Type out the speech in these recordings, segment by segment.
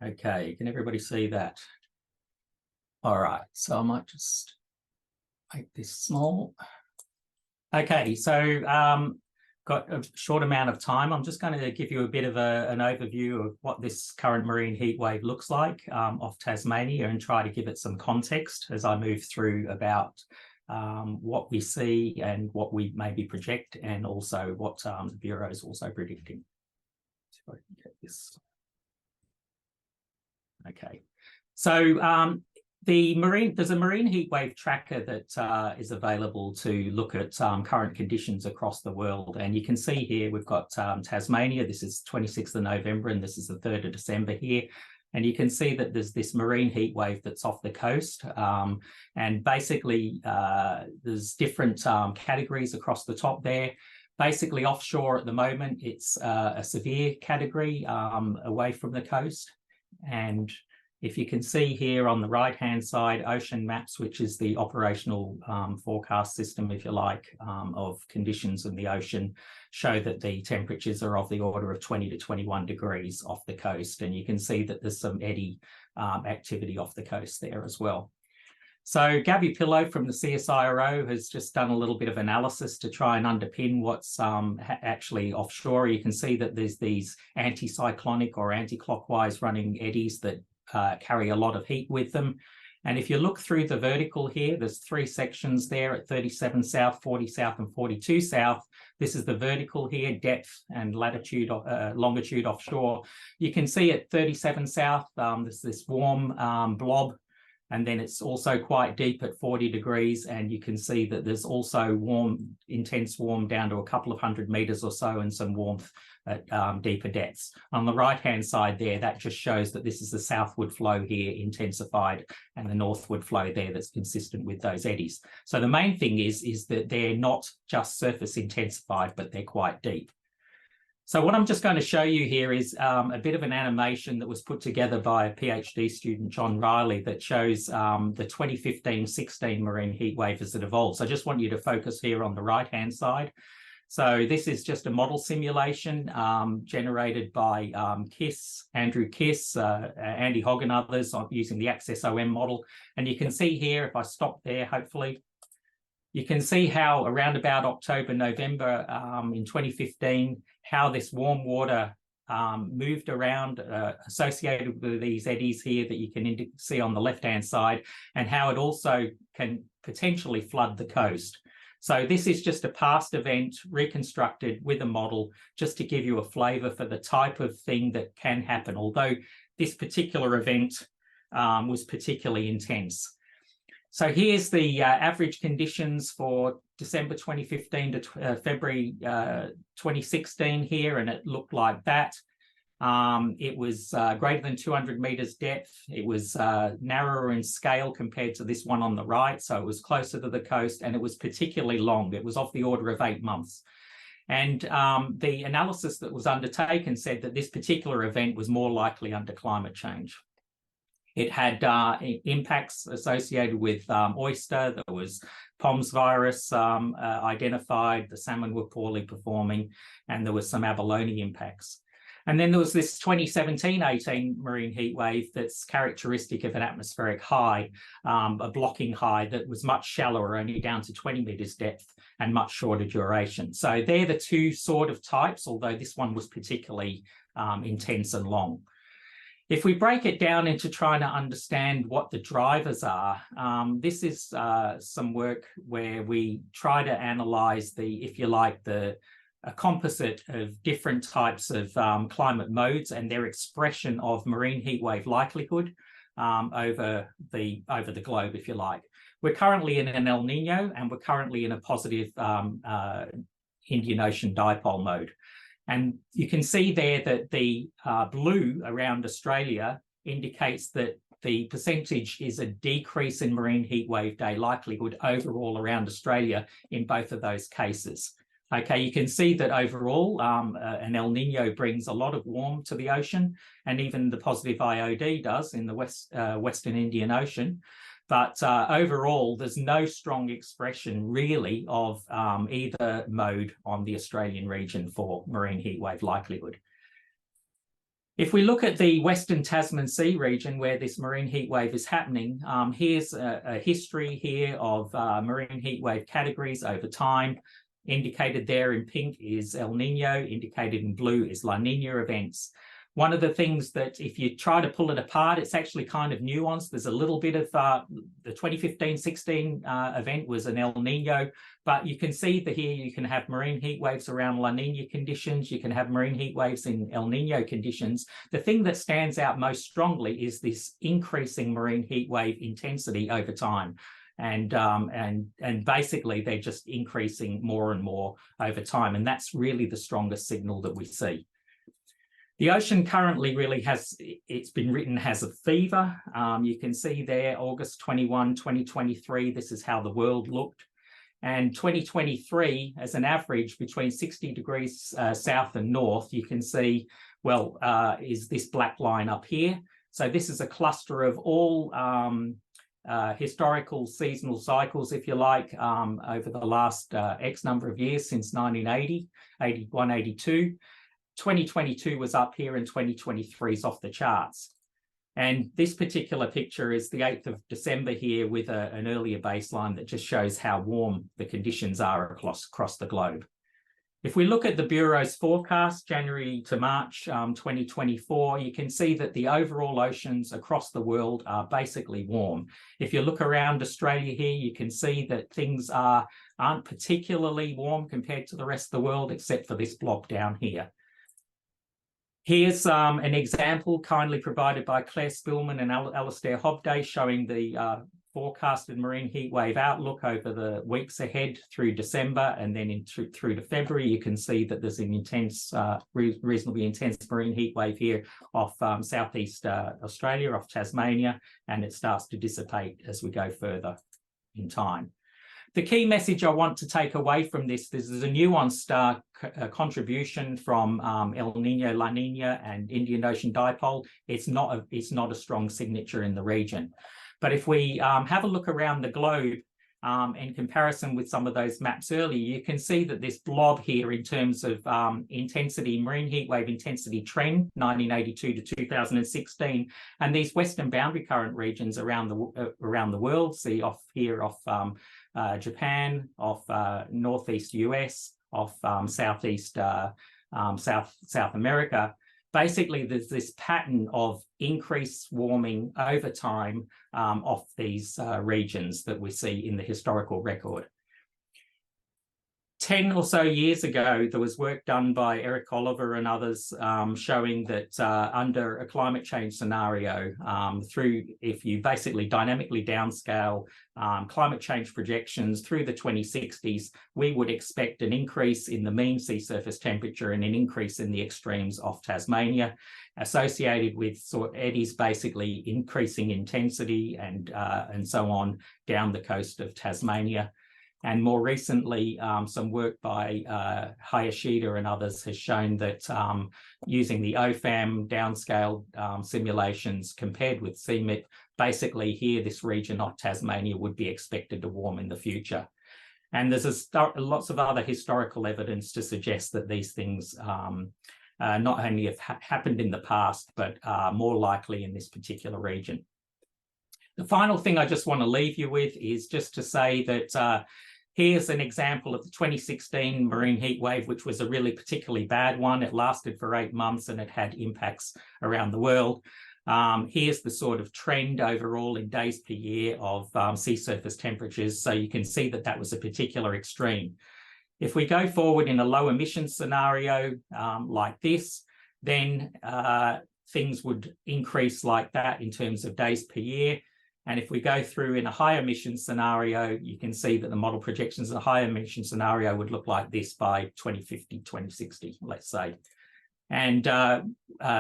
Okay, can everybody see that? All right, so I might just make this small. Okay, so got a short amount of time. I'm just going to give you a bit of an overview of what this current marine heat wave looks like off Tasmania and try to give it some context as I move through about what we see and what we maybe project, and also what the Bureau is also predicting. See if I can get this. Okay, so there's a marine heatwave tracker that is available to look at current conditions across the world. And you can see here we've got Tasmania. This is 26th of November and this is the 3rd of December here. And you can see that there's this marine heat wave that's off the coast. And basically there's different categories across the top there. Basically offshore at the moment, it's a severe category away from the coast. And if you can see here on the right-hand side, ocean maps, which is the operational forecast system, if you like, of conditions in the ocean, show that the temperatures are of the order of 20 to 21 degrees off the coast. And you can see that there's some eddy activity off the coast there as well. So Gabby Pillow from the CSIRO has just done a little bit of analysis to try and underpin what's actually offshore. You can see that there's these anticyclonic or anti-clockwise running eddies that carry a lot of heat with them. And if you look through the vertical here, there's 3 sections there at 37 south, 40 south, and 42 south. This is the vertical here, depth and latitude, longitude offshore. You can see at 37 south, there's this warm blob. And then it's also quite deep at 40 degrees. And you can see that there's also warm, intense warm down to a couple of 100 meters or so, and some warmth at deeper depths. On the right-hand side there, that just shows that this is the southward flow here intensified, and the northward flow there that's consistent with those eddies. So the main thing is that they're not just surface intensified, but they're quite deep. So what I'm just going to show you here is a bit of an animation that was put together by a PhD student, John Riley, that shows the 2015-16 marine heat wave as it evolved. So I just want you to focus here on the right-hand side. So this is just a model simulation generated by Andrew Kiss, Andy Hogg and others using the Access OM model. And you can see here, if I stop there, hopefully, you can see how around about October, November in 2015, how this warm water moved around associated with these eddies here that you can see on the left-hand side, and how it also can potentially flood the coast. So this is just a past event reconstructed with a model just to give you a flavour for the type of thing that can happen, although this particular event was particularly intense. So here's the average conditions for December 2015 to February 2016 here, and it looked like that. It was greater than 200 meters depth. It was narrower in scale compared to this one on the right, so it was closer to the coast, and it was particularly long. It was of the order of 8 months. And the analysis that was undertaken said that this particular event was more likely under climate change. It had impacts associated with oyster. There was POMS virus identified. The salmon were poorly performing, and there was some abalone impacts. And then there was this 2017-18 marine heat wave that's characteristic of an atmospheric high, a blocking high that was much shallower, only down to 20 meters depth and much shorter duration. So they're the 2 sort of types, although this one was particularly intense and long. If we break it down into trying to understand what the drivers are, this is some work where we try to analyse if you like, a composite of different types of climate modes and their expression of marine heatwave likelihood over the globe, if you like. We're currently in an El Nino, and we're currently in a positive Indian Ocean dipole mode. And you can see there that the blue around Australia indicates that the percentage is a decrease in marine heatwave day likelihood overall around Australia in both of those cases. Okay, you can see that overall an El Nino brings a lot of warmth to the ocean, and even the positive IOD does in the Western Indian Ocean. But overall, there's no strong expression really of either mode on the Australian region for marine heatwave likelihood. If we look at the Western Tasman Sea region where this marine heatwave is happening, here's a history here of marine heatwave categories over time. Indicated there in pink is El Nino, indicated in blue is La Nina events. One of the things that if you try to pull it apart, it's actually kind of nuanced. There's a little bit of the 2015-16 event was an El Nino, but you can see that here you can have marine heat waves around La Nina conditions. You can have marine heat waves in El Nino conditions. The thing that stands out most strongly is this increasing marine heat wave intensity over time. And basically they're just increasing more and more over time. And that's really the strongest signal that we see. The ocean currently really has, it's been written has a fever. You can see there, August 21, 2023, this is how the world looked. And 2023, as an average between 60 degrees south and north, you can see, well, is this black line up here. So this is a cluster of all historical seasonal cycles, if you like, over the last X number of years since 1980, 81, 82. 2022 was up here and 2023 is off the charts. And this particular picture is the 8th of December here with an earlier baseline that just shows how warm the conditions are across the globe. If we look at the Bureau's forecast, January to March 2024, you can see that the overall oceans across the world are basically warm. If you look around Australia here, you can see that things aren't particularly warm compared to the rest of the world, except for this blob down here. Here's an example kindly provided by Claire Spillman and Alastair Hobday showing the forecasted marine heatwave outlook over the weeks ahead through December and then through to February. You can see that there's an intense, reasonably intense marine heatwave here off southeast Australia, off Tasmania, and it starts to dissipate as we go further in time. The key message I want to take away from this is there's a nuanced contribution from El Nino, La Nina, and Indian Ocean Dipole. It's not a strong signature in the region. But if we have a look around the globe in comparison with some of those maps earlier, you can see that this blob here in terms of intensity, marine heatwave intensity trend, 1982 to 2016, and these western boundary current regions around the world, see off here off Japan, off northeast US, off southeast South America. Basically, there's this pattern of increased warming over time off these regions that we see in the historical record. 10 or so years ago, there was work done by Eric Oliver and others showing that under a climate change scenario, if you basically dynamically downscale climate change projections through the 2060s, we would expect an increase in the mean sea surface temperature and an increase in the extremes off Tasmania, associated with eddies basically increasing intensity and so on down the coast of Tasmania. And more recently, some work by Hayashida and others has shown that using the OFAM downscale simulations compared with CMIP, basically here, this region of Tasmania would be expected to warm in the future. And there's lots of other historical evidence to suggest that these things not only have happened in the past, but are more likely in this particular region. The final thing I just want to leave you with is just to say that here's an example of the 2016 marine heat wave, which was a really particularly bad one. It lasted for 8 months and it had impacts around the world. Here's the sort of trend overall in days per year of sea surface temperatures. So you can see that that was a particular extreme. If we go forward in a low emission scenario like this, then things would increase like that in terms of days per year. And if we go through in a high emission scenario, you can see that the model projections in a high emission scenario would look like this by 2050, 2060, let's say. And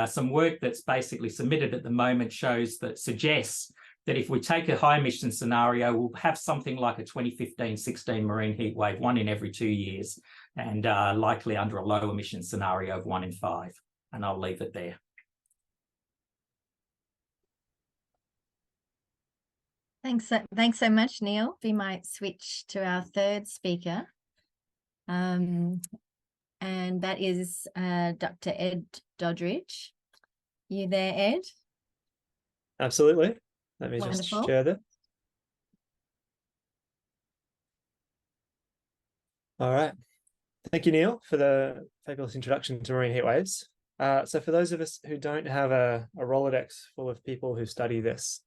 some work that's basically submitted at the moment suggests that if we take a high emission scenario, we'll have something like a 2015-16 marine heat wave, 1 in every 2 years, and likely under a low emission scenario of 1 in 5. And I'll leave it there. Thanks so much, Neil. We might switch to our third speaker, and that is Dr. Ed Doddridge. You there, Ed? Absolutely. Let me just Wonderful. share that. All right. Thank you, Neil, for the fabulous introduction to marine heat waves. So for those of us who don't have a Rolodex full of people who study this,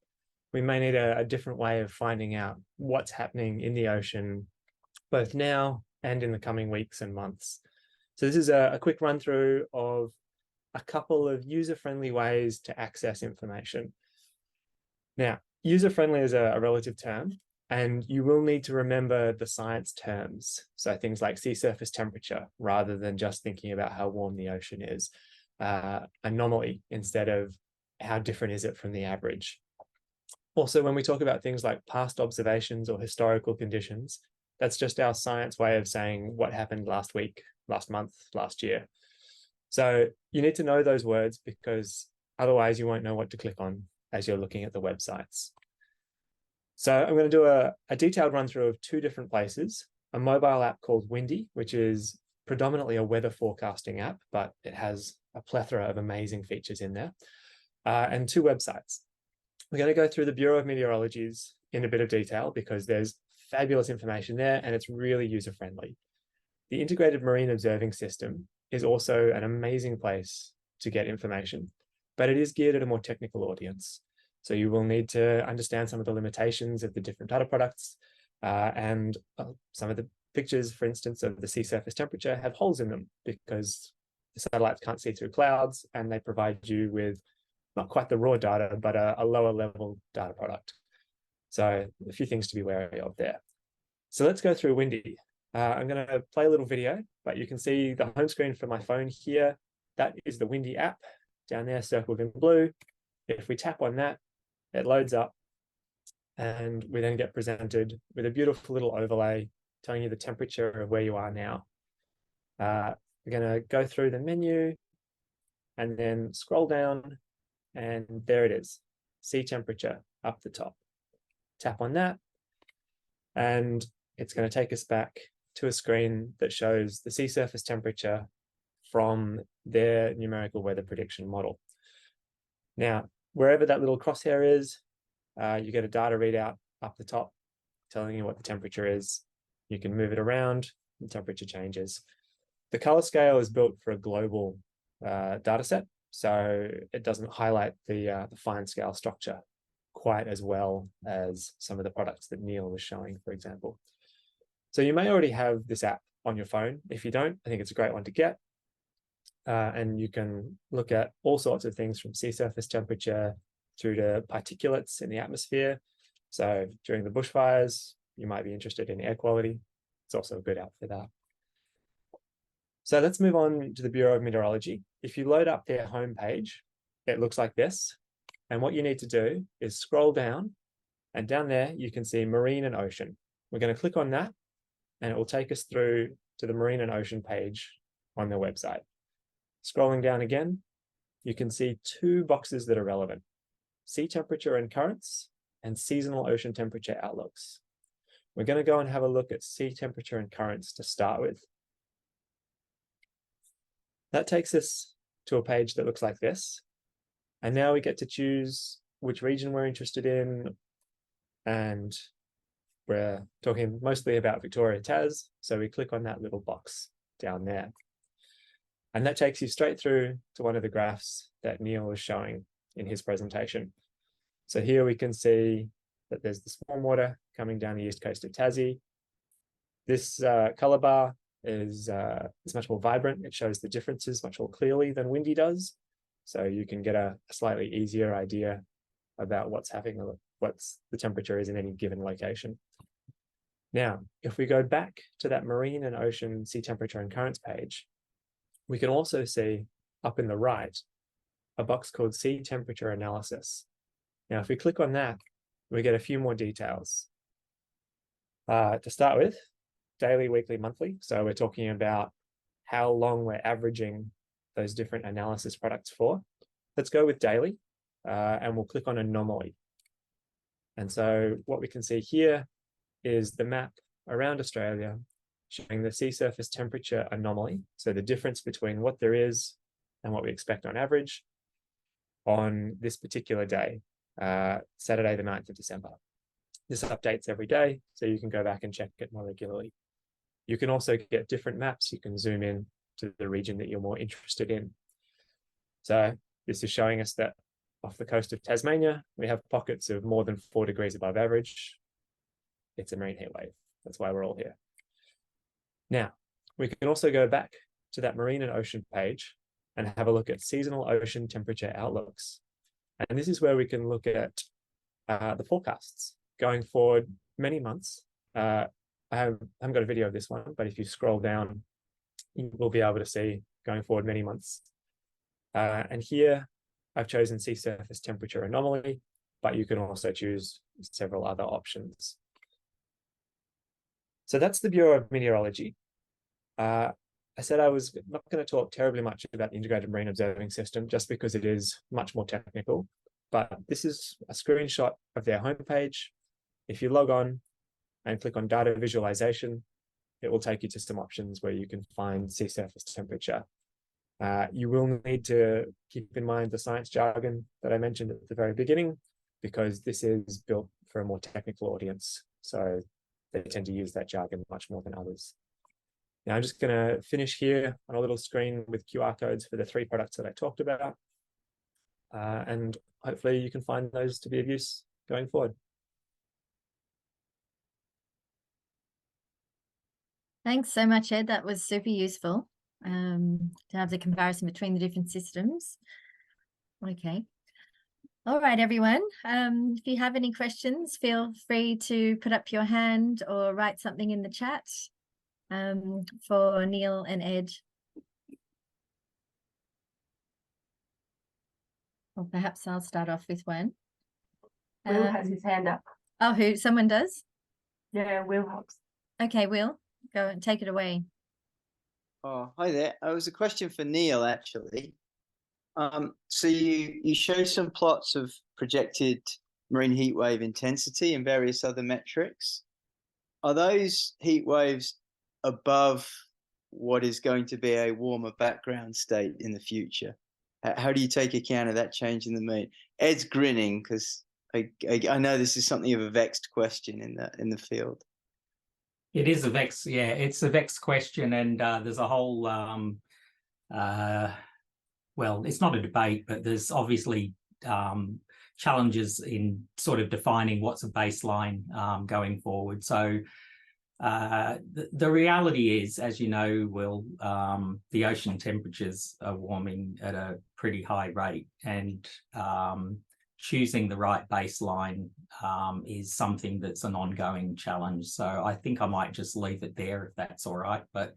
we may need a different way of finding out what's happening in the ocean, both now and in the coming weeks and months. So this is a quick run through of a couple of user-friendly ways to access information. Now, user-friendly is a relative term, and you will need to remember the science terms. So things like sea surface temperature, rather than just thinking about how warm the ocean is. Anomaly, instead of how different is it from the average. Also, when we talk about things like past observations or historical conditions, that's just our science way of saying what happened last week, last month, last year. So you need to know those words, because otherwise you won't know what to click on as you're looking at the websites. So I'm going to do a detailed run through of two different places: a mobile app called Windy, which is predominantly a weather forecasting app, but it has a plethora of amazing features in there, and two websites. We're going to go through the Bureau of Meteorology's in a bit of detail, because there's fabulous information there and it's really user-friendly. The Integrated Marine Observing System is also an amazing place to get information, but it is geared at a more technical audience. So you will need to understand some of the limitations of the different data products, and some of the pictures, for instance, of the sea surface temperature have holes in them because the satellites can't see through clouds, and they provide you with not quite the raw data, but a lower level data product. So a few things to be wary of there. So let's go through Windy. I'm going to play a little video, but you can see the home screen for my phone here. That is the Windy app down there, circled in blue. If we tap on that, it loads up, and we then get presented with a beautiful little overlay telling you the temperature of where you are now. We're going to go through the menu and then scroll down, and there it is, sea temperature up the top. Tap on that, and it's going to take us back to a screen that shows the sea surface temperature from their numerical weather prediction model. Now, wherever that little crosshair is, you get a data readout up the top telling you what the temperature is. You can move it around, the temperature changes. The color scale is built for a global data set, so it doesn't highlight the fine scale structure quite as well as some of the products that Neil was showing, for example. So you may already have this app on your phone. If you don't, I think it's a great one to get. And you can look at all sorts of things from sea surface temperature through to particulates in the atmosphere. So during the bushfires, you might be interested in air quality. It's also a good app for that. So let's move on to the Bureau of Meteorology. If you load up their homepage, it looks like this. And what you need to do is scroll down, and down there you can see Marine and Ocean. We're going to click on that, and it will take us through to the Marine and Ocean page on their website. Scrolling down again, you can see two boxes that are relevant: sea temperature and currents, and seasonal ocean temperature outlooks. We're going to go and have a look at sea temperature and currents to start with. That takes us to a page that looks like this. And now we get to choose which region we're interested in. And we're talking mostly about Victoria, Tas. So we click on that little box down there. And that takes you straight through to one of the graphs that Neil was showing in his presentation. So here we can see that there's the stormwater coming down the east coast of Tassie. This color bar is much more vibrant. It shows the differences much more clearly than Windy does. So you can get a slightly easier idea about what's the temperature is in any given location. Now, if we go back to that marine and ocean sea temperature and currents page, we can also see up in the right a box called Sea Temperature Analysis. Now, if we click on that, we get a few more details. To start with, daily, weekly, monthly. So we're talking about how long we're averaging those different analysis products for. Let's go with daily, and we'll click on anomaly. And so what we can see here is the map around Australia showing the sea surface temperature anomaly. So the difference between what there is and what we expect on average. on this particular day, Saturday, the 9th of December. This updates every day, so you can go back and check it more regularly. You can also get different maps. You can zoom in to the region that you're more interested in. So this is showing us that off the coast of Tasmania, we have pockets of more than 4 degrees above average. It's a marine heat wave. That's why we're all here. Now, we can also go back to that marine and ocean page and have a look at seasonal ocean temperature outlooks. And this is where we can look at the forecasts going forward many months. I haven't got a video of this one, but if you scroll down, you will be able to see going forward many months. And here I've chosen sea surface temperature anomaly, but you can also choose several other options. So that's the Bureau of Meteorology. I said I was not going to talk terribly much about the Integrated Marine Observing System just because it is much more technical, but this is a screenshot of their homepage. If you log on and click on data visualization, it will take you to some options where you can find sea surface temperature. You will need to keep in mind the science jargon that I mentioned at the very beginning, because this is built for a more technical audience. So they tend to use that jargon much more than others. Now I'm just going to finish here on a little screen with QR codes for the 3 products that I talked about. And hopefully you can find those to be of use going forward. Thanks so much, Ed. That was super useful to have the comparison between the different systems. Okay. All right, everyone. If you have any questions, feel free to put up your hand or write something in the chat for Neil and Ed. Or perhaps I'll start off with one. Will has his hand up. Oh, someone does? Yeah, Will Hobbs. Okay, Will, go and take it away. Oh, hi there. It was a question for Neil, actually. So you show some plots of projected marine heat wave intensity and various other metrics. Are those heat waves above what is going to be a warmer background state in the future? How do you take account of that change in the mean? Ed's grinning because I know this is something of a vexed question in the field. It is a vexed, yeah, it's a vexed question, and there's a whole well, it's not a debate, but there's obviously challenges in sort of defining what's a baseline going forward. So the reality is, as you know, Will, the ocean temperatures are warming at a pretty high rate, and choosing the right baseline is something that's an ongoing challenge. So I think I might just leave it there if that's all right. But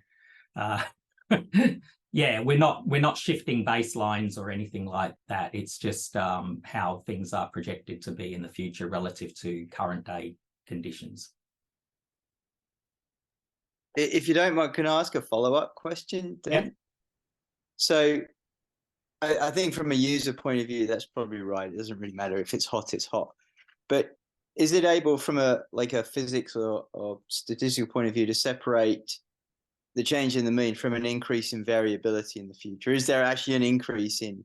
yeah, we're not shifting baselines or anything like that. It's just how things are projected to be in the future relative to current day conditions. If you don't mind, can I ask a follow-up question then? Yep. So I think from a user point of view, that's probably right. It doesn't really matter if it's hot, it's hot. But is it able from a physics or statistical point of view to separate the change in the mean from an increase in variability in the future? Is there actually an increase in,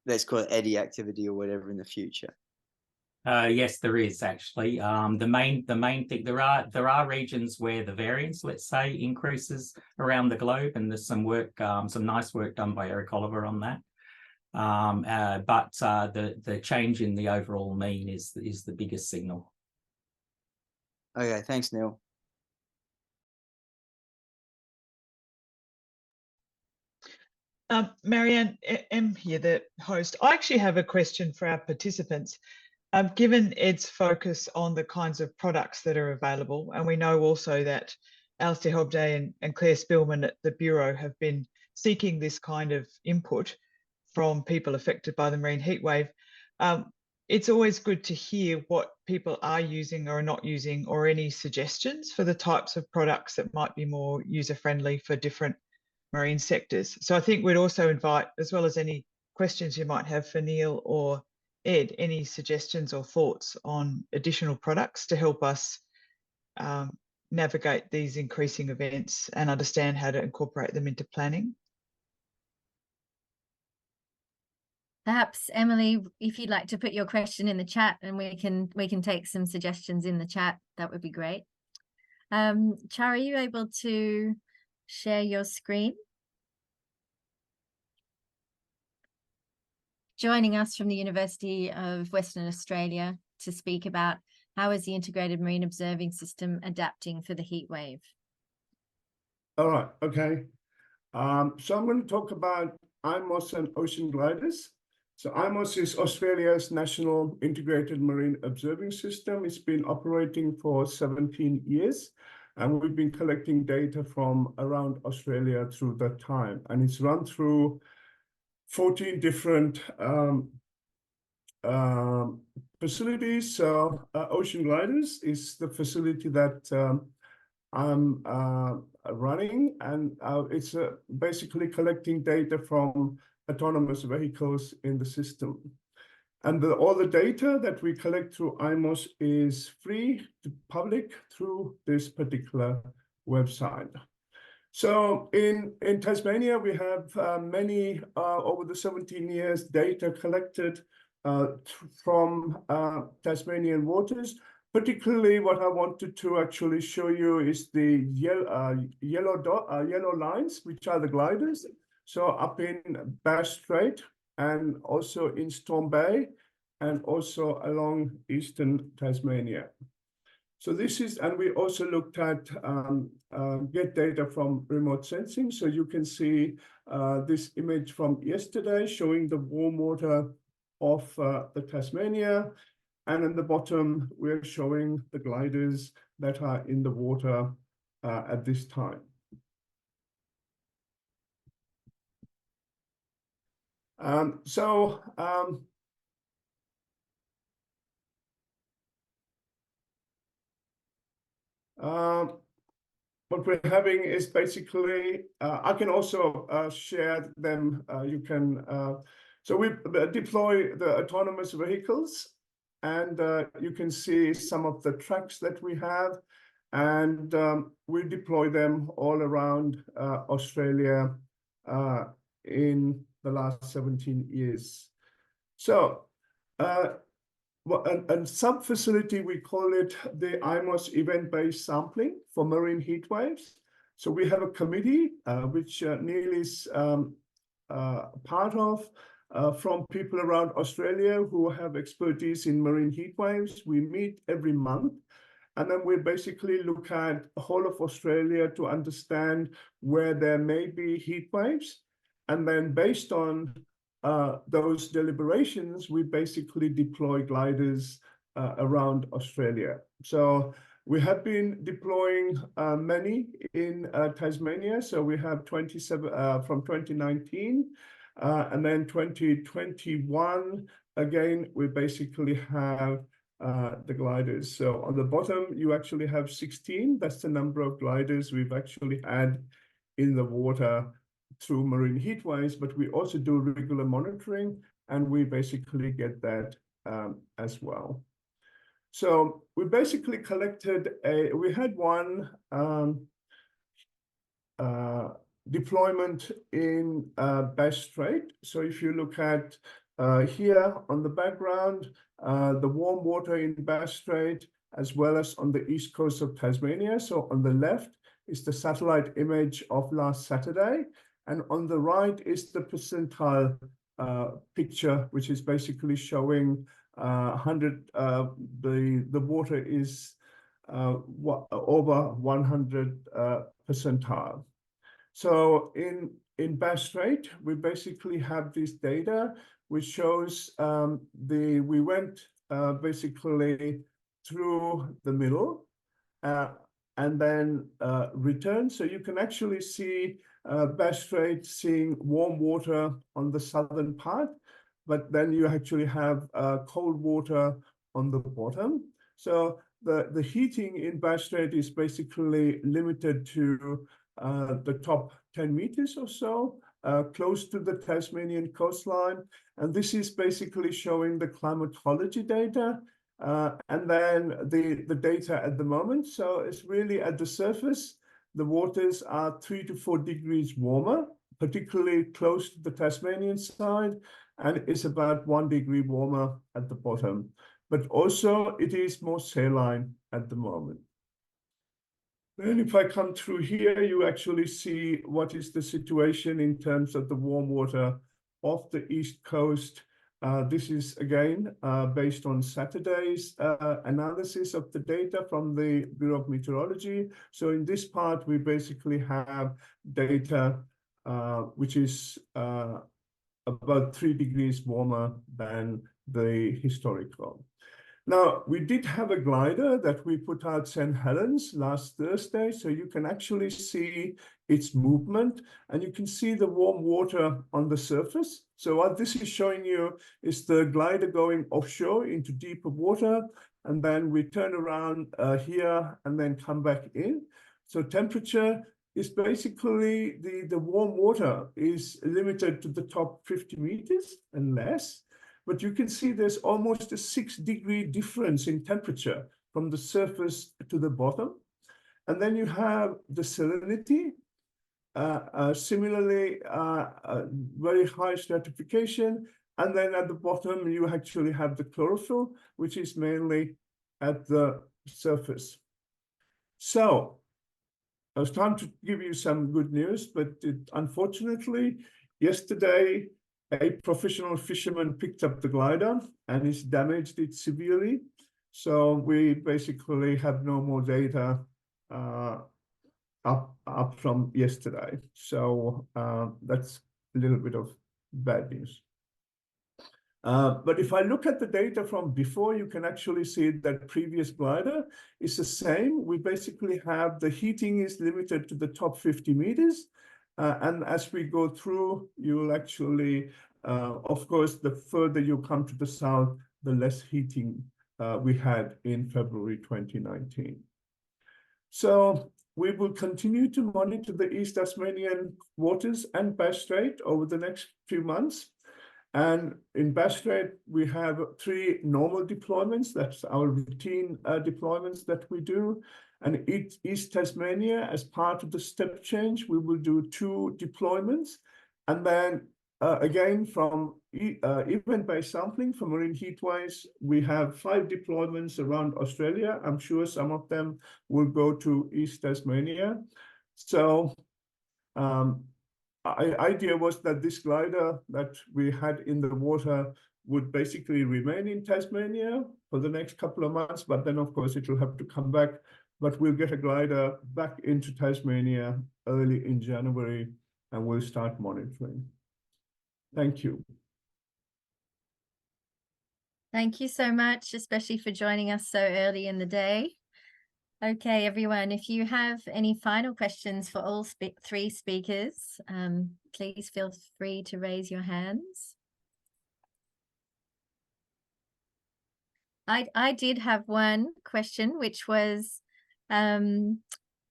let's call it eddy activity or whatever in the future? Yes, there is actually. The main thing, there are regions where the variance, let's say, increases around the globe, and there's some work, some nice work done by Eric Oliver on that. But the change in the overall mean is the biggest signal. Okay, thanks, Neil. Mary-Anne, M here, the host. I actually have a question for our participants. Given Ed's focus on the kinds of products that are available, and we know also that Alistair Hobday and Claire Spillman at the Bureau have been seeking this kind of input from people affected by the marine heatwave, it's always good to hear what people are using or not using, or any suggestions for the types of products that might be more user-friendly for different marine sectors. So I think we'd also invite, as well as any questions you might have for Neil or Ed, any suggestions or thoughts on additional products to help us navigate these increasing events and understand how to incorporate them into planning. Perhaps, Emily, if you'd like to put your question in the chat and we can take some suggestions in the chat, that would be great. Chari, are you able to share your screen? Joining us from the University of Western Australia to speak about how is the integrated marine observing system adapting for the heat wave? All right, okay. So I'm going to talk about IMAS and ocean gliders. So IMAS is Australia's national integrated marine observing system. It's been operating for 17 years, and we've been collecting data from around Australia through that time. And it's run through 14 different facilities. So Ocean Gliders is the facility that I'm running, and it's basically collecting data from autonomous vehicles in the system. And all the data that we collect through IMAS is free to public through this particular website. So in Tasmania, we have many, over the 17 years, data collected from Tasmanian waters. Particularly what I wanted to actually show you is the yellow lines, which are the gliders. So up in Bass Strait and also in Storm Bay and also along eastern Tasmania. So this is, and we also looked at get data from remote sensing. So you can see this image from yesterday showing the warm water of the Tasmania. And in the bottom, we're showing the gliders that are in the water at this time. What we're having is basically, I can also share them. You can, so we deploy the autonomous vehicles, and you can see some of the tracks that we have, and we deploy them all around Australia in the last 17 years. So, and sub-facility, we call it the IMAS event-based sampling for marine heat waves. So we have a committee, which Neil is part of, from people around Australia who have expertise in marine heat waves. We meet every month, and then we basically look at the whole of Australia to understand where there may be heat waves. And then based on those deliberations, we basically deploy gliders around Australia. So we have been deploying many in Tasmania. So we have 27 from 2019, and then 2021, again, we basically have the gliders. So on the bottom, you actually have 16. That's the number of gliders we've actually had in the water through marine heat waves, but we also do regular monitoring, and we basically get that as well. So we basically collected we had one deployment in Bass Strait. So if you look at here on the background, the warm water in Bass Strait, as well as on the east coast of Tasmania. So on the left is the satellite image of last Saturday. And on the right is the percentile picture, which is basically showing 100. The water is over 100 percentile. So in Bass Strait, we basically have this data, which shows we went basically through the middle and then returned. So you can actually see Bass Strait seeing warm water on the southern part, but then you actually have cold water on the bottom. So the heating in Bass Strait is basically limited to the top 10 meters or so, close to the Tasmanian coastline. And this is basically showing the climatology data and then the data at the moment. So it's really at the surface. The waters are 3 to 4 degrees warmer, particularly close to the Tasmanian side. and it's about 1 degree warmer at the bottom. But also it is more saline at the moment. Then if I come through here, you actually see what is the situation in terms of the warm water off the East Coast. This is again based on Saturday's analysis of the data from the Bureau of Meteorology. So in this part, we basically have data which is about 3 degrees warmer than the historical. Now, we did have a glider that we put out St. Helens last Thursday, so you can actually see its movement, and you can see the warm water on the surface. So what this is showing you is the glider going offshore into deeper water, and then we turn around here and then come back in. So temperature is basically the warm water is limited to the top 50 meters and less. But you can see there's almost a 6-degree difference in temperature from the surface to the bottom. And then you have the salinity, similarly, very high stratification. And then at the bottom, you actually have the chlorophyll, which is mainly at the surface. So I was trying to give you some good news, but unfortunately, yesterday, a professional fisherman picked up the glider and it's damaged it severely. So we basically have no more data up from yesterday. So that's a little bit of bad news. But if I look at the data from before, you can actually see that previous glider is the same. We basically have the heating is limited to the top 50 meters. And as we go through, you will actually, of course, the further you come to the south, the less heating we had in February 2019. So we will continue to monitor the East Tasmanian waters and Bass Strait over the next few months. And in Bass Strait, we have 3 normal deployments. That's our routine deployments that we do. And East Tasmania, as part of the step change, we will do 2 deployments. And then again, from event-based sampling for marine heatwaves, we have 5 deployments around Australia. I'm sure some of them will go to East Tasmania. So idea was that this glider that we had in the water would basically remain in Tasmania for the next couple of months, but then of course it will have to come back. But we'll get a glider back into Tasmania early in January and we'll start monitoring. Thank you. Thank you so much, especially for joining us so early in the day. Okay, everyone, if you have any final questions for all 3 speakers, please feel free to raise your hands. I did have one question, which was, in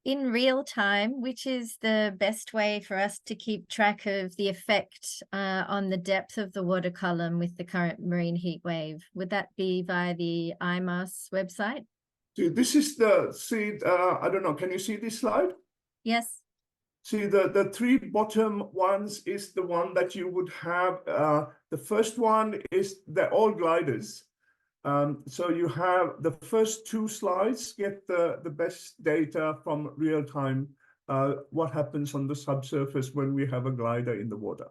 real time, which is the best way for us to keep track of the effect on the depth of the water column with the current marine heat wave? Would that be via the IMAS website? This is I don't know, can you see this slide? Yes. See, the 3 bottom ones is the one that you would have. The first one is they're all gliders. So you have the first 2 slides get the best data from real time, what happens on the subsurface when we have a glider in the water.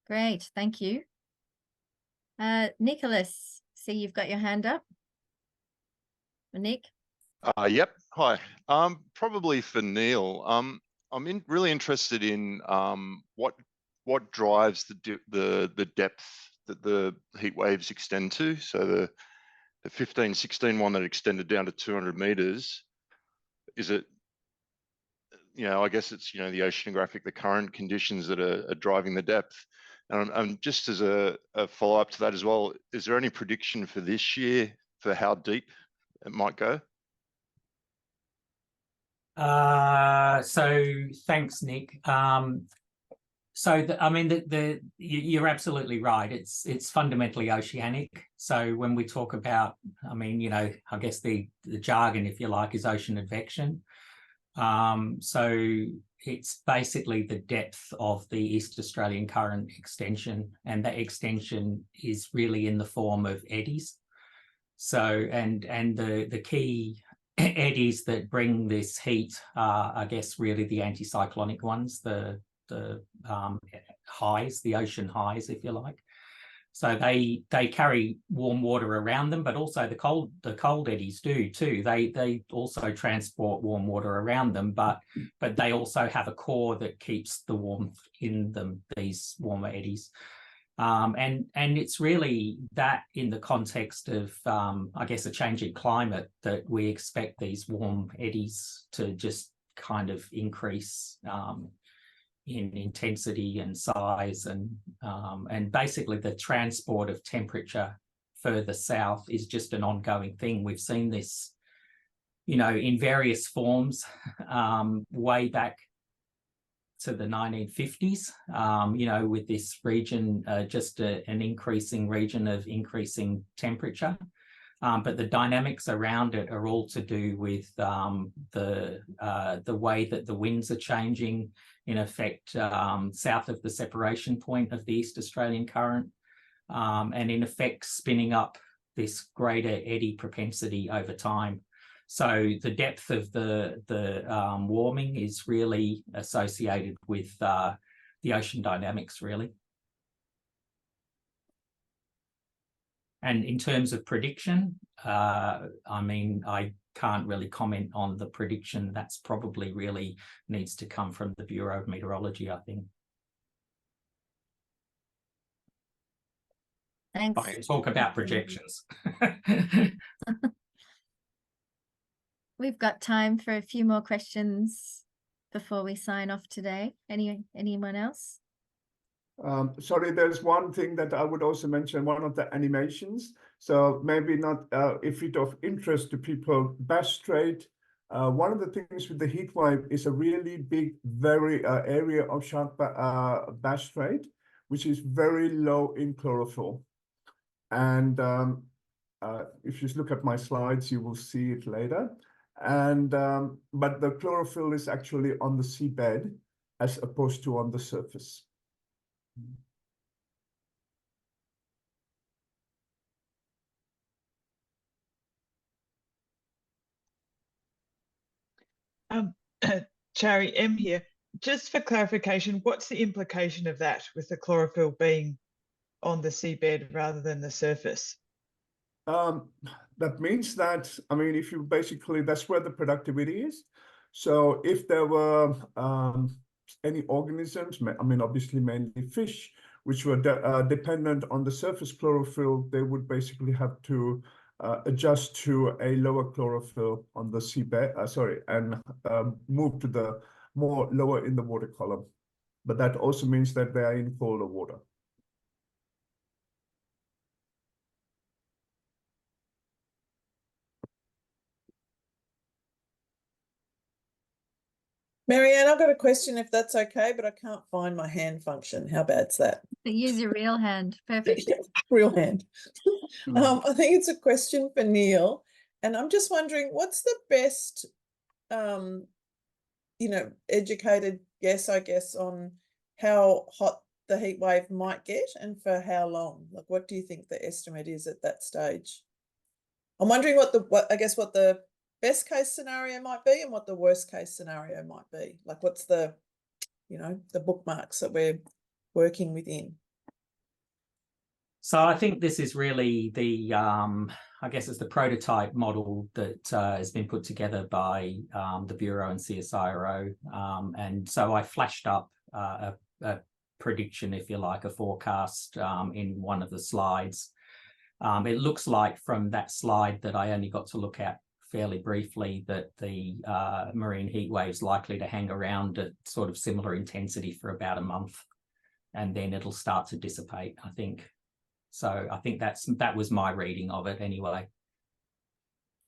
Great, thank you. Nicholas, see you've got your hand up. Nick? Yep, hi. Probably for Neil. I'm really interested in what drives the depth that the heat waves extend to. So the 15-16 one that extended down to 200 meters, is it, I guess it's, the oceanographic, the current conditions that are driving the depth. And just as a follow-up to that as well, is there any prediction for this year for how deep it might go? So thanks, Nick. You're absolutely right. It's fundamentally oceanic. So when we talk about, I guess the jargon, if you like, is ocean advection. So it's basically the depth of the East Australian current extension, and that extension is really in the form of eddies. So, and the key eddies that bring this heat are, I guess, really the anticyclonic ones, the highs, the ocean highs, if you like. So they carry warm water around them, but also the cold eddies do too. They also transport warm water around them, but they also have a core that keeps the warmth in them, these warmer eddies. And it's really that, in the context of I guess a changing climate, that we expect these warm eddies to just kind of increase in intensity and size, and basically the transport of temperature further south is just an ongoing thing. We've seen this, you know, in various forms way back to the 1950s, you know, with this region, just an increasing region of increasing temperature. But the dynamics around it are all to do with the way that the winds are changing, in effect, south of the separation point of the East Australian current, and in effect spinning up this greater eddy propensity over time. So the depth of the warming is really associated with the ocean dynamics, really. And in terms of prediction, I mean, I can't really comment on the prediction. That's probably really needs to come from the Bureau of Meteorology, I think. Thanks. I can talk about projections. We've got time for a few more questions before we sign off today. Anyone else? Sorry, there's one thing that I would also mention, one of the animations. So maybe not if it's of interest to people, Bass Strait. One of the things with the heat wave is a really big, very area of shark Bass Strait, which is very low in chlorophyll. And if you look at my slides, you will see it later. And but the chlorophyll is actually on the seabed as opposed to on the surface. Chari, M here. Just for clarification, what's the implication of that with the chlorophyll being on the seabed rather than the surface? That means that, I mean, if you basically, that's where the productivity is. So if there were any organisms, I mean, obviously mainly fish, which were dependent on the surface chlorophyll, they would basically have to adjust to a lower chlorophyll on the seabed, and move to the more lower in the water column. But that also means that they are in colder water. Mary-Anne, I've got a question if that's okay, but I can't find my hand function. How bad's that? Use your real hand. Perfect. Real hand. I think it's a question for Neil. And I'm just wondering, what's the best, you know, educated guess, I guess, on how hot the heat wave might get and for how long? Like, what do you think the estimate is at that stage? I'm wondering what the best case scenario might be and what the worst case scenario might be. Like, what's the, you know, the bookmarks that we're working within? So I think this is really the, I guess it's the prototype model that has been put together by the Bureau and CSIRO. And so I flashed up a prediction, if you like, a forecast in one of the slides. It looks like from that slide that I only got to look at fairly briefly that the marine heat wave is likely to hang around at sort of similar intensity for about a month, and then it'll start to dissipate, I think. So I think that was my reading of it anyway.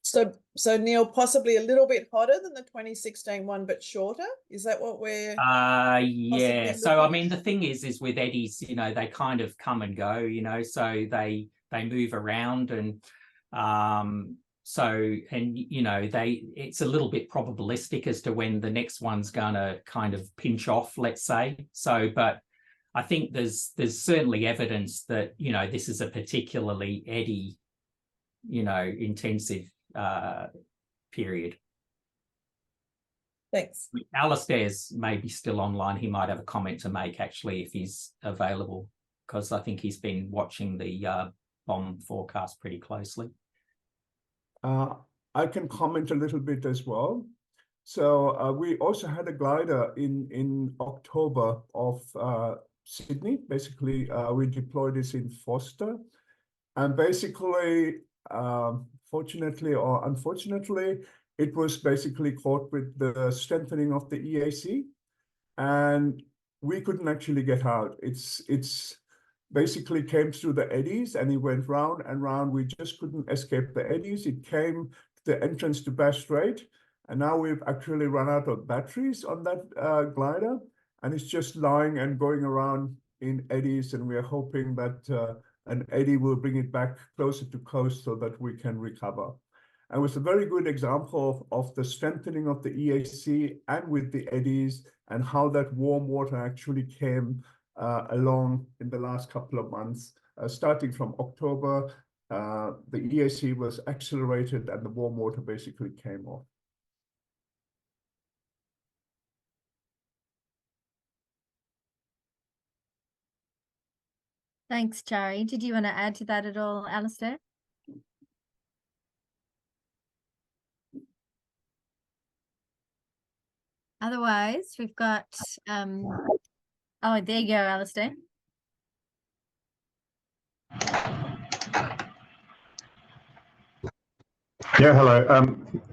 So Neil, possibly a little bit hotter than the 2016 one, but shorter. Is that what we're? Yeah. So I mean, the thing is with eddies, you know, they kind of come and go, you know, so they move around, and So, and you know, it's a little bit probabilistic as to when the next one's going to kind of pinch off, let's say. So, but I think there's certainly evidence that, you know, this is a particularly eddy, you know, intensive period. Thanks. Alistair's maybe still online. He might have a comment to make, actually, if he's available, because I think he's been watching the bomb forecast pretty closely. I can comment a little bit as well. So we also had a glider in October of Sydney. Basically, we deployed this in Forster. And basically, fortunately or unfortunately, it was basically caught with the strengthening of the EAC. And we couldn't actually get out. It's basically came through the eddies and it went round and round. We just couldn't escape the eddies. It came to the entrance to Bass Strait, and now we've actually run out of batteries on that glider, and it's just lying and going around in eddies, and we are hoping that an eddy will bring it back closer to coast so that we can recover. And it was a very good example of the strengthening of the EAC and with the eddies, and how that warm water actually came along in the last couple of months. Starting from October, the EAC was accelerated and the warm water basically came off. Thanks, Chari. Did you want to add to that at all, Alistair? Otherwise, we've got oh, there you go, Alistair. Yeah, hello.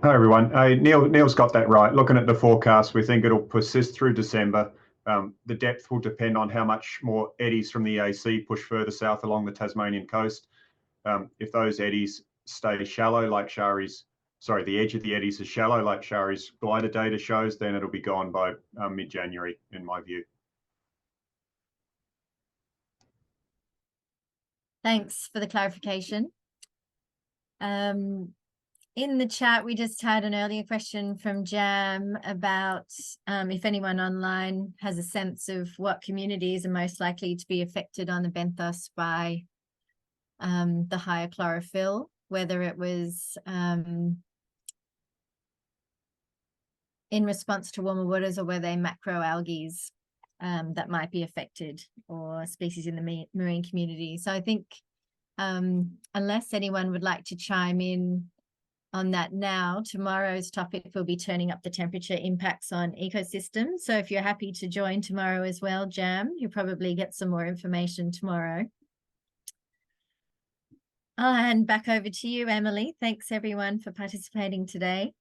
Hi, everyone. Neil's got that right. Looking at the forecast, we think it'll persist through December. The depth will depend on how much more eddies from the EAC push further south along the Tasmanian coast. If those eddies stay shallow, like Chari's, sorry, the edge of the eddies is shallow, like Chari's glider data shows, then it'll be gone by mid-January, in my view. Thanks for the clarification. In the chat, we just had an earlier question from Jam about if anyone online has a sense of what communities are most likely to be affected on the benthos by the higher chlorophyll, whether it was in response to warmer waters or were they macroalgae that might be affected, or species in the marine community. So I think unless anyone would like to chime in on that now, tomorrow's topic will be turning up the temperature impacts on ecosystems. So if you're happy to join tomorrow as well, Jam, you'll probably get some more information tomorrow. I'll hand back over to you, Emily. Thanks everyone for participating today.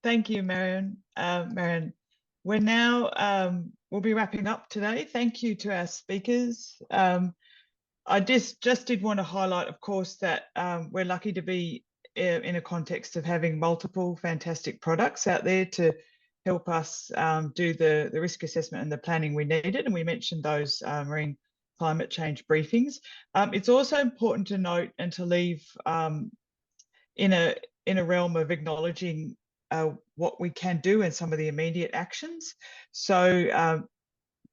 Thank you, Mary-Anne. We're now, we'll be wrapping up today. Thank you to our speakers. I just did want to highlight, of course, that we're lucky to be in a context of having multiple fantastic products out there to help us do the risk assessment and the planning we needed. And we mentioned those marine climate change briefings. It's also important to note and to leave in a realm of acknowledging what we can do and some of the immediate actions. So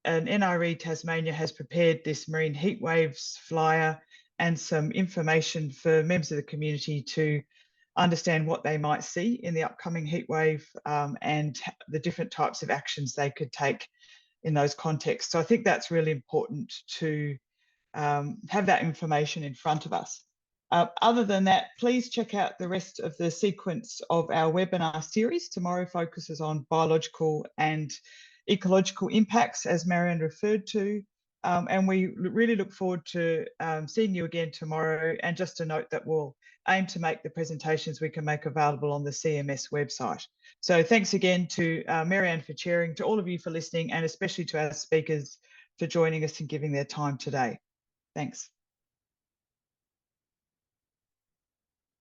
an NRE Tasmania has prepared this marine heatwaves flyer and some information for members of the community to understand what they might see in the upcoming heatwave and the different types of actions they could take in those contexts. So I think that's really important to have that information in front of us. Other than that, please check out the rest of the sequence of our webinar series. Tomorrow focuses on biological and ecological impacts, as Mary-Anne referred to. And we really look forward to seeing you again tomorrow. And just a note that we'll aim to make the presentations we can make available on the CMS website. So thanks again to Mary-Anne for chairing, to all of you for listening, and especially to our speakers for joining us and giving their time today. Thanks.